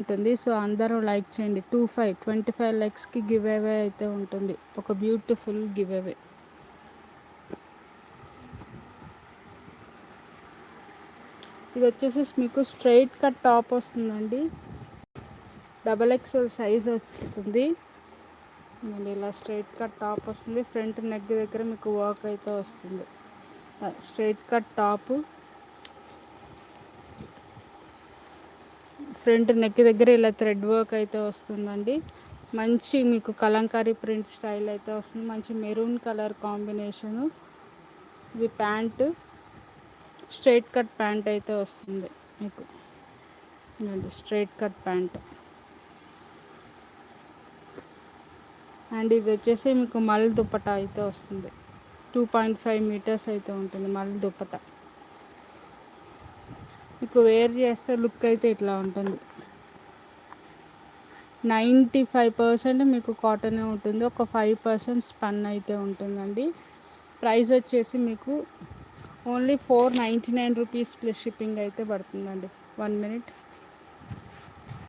ఉంటుంది. సో అందరూ లైక్ చేయండి. 25 లైక్స్కి గివ్ అవే అయితే ఉంటుంది. ఒక బ్యూటిఫుల్ గివ్ అవే. ఇది వచ్చేసి మీకు స్ట్రైట్ కట్ టాప్ వస్తుందండి. XXL సైజ్ వస్తుంది. ఇలా స్ట్రైట్ కట్ టాప్ వస్తుంది. ఫ్రంట్ నెక్ దగ్గర మీకు వర్క్ అయితే వస్తుంది. Straight cut top, front neck దగ్గర ఇలా థ్రెడ్ వర్క్ అయితే వస్తుందండి. మంచి మీకు కలంకారీ ప్రింట్ స్టైల్ అయితే వస్తుంది. మంచి మెరూన్ కలర్ కాంబినేషను. ఇది ప్యాంటు, స్ట్రైట్ కట్ ప్యాంట్ అయితే వస్తుంది మీకు. Straight cut pant. అండ్ ఇది వచ్చేసి మీకు మల్ దుపట్టా అయితే వస్తుంది. 2.5 మీటర్స్ అయితే ఉంటుంది మల్ దుపట్టా. మీకు వేర్ చేస్తే లుక్ అయితే ఇట్లా ఉంటుంది. 95% మీకు కాటనే ఉంటుంది. ఒక 5% స్పన్ అయితే ఉంటుందండి. ప్రైస్ వచ్చేసి మీకు ఓన్లీ 499 రూపీస్ ప్లస్ షిప్పింగ్ అయితే పడుతుందండి. 1 మినిట్.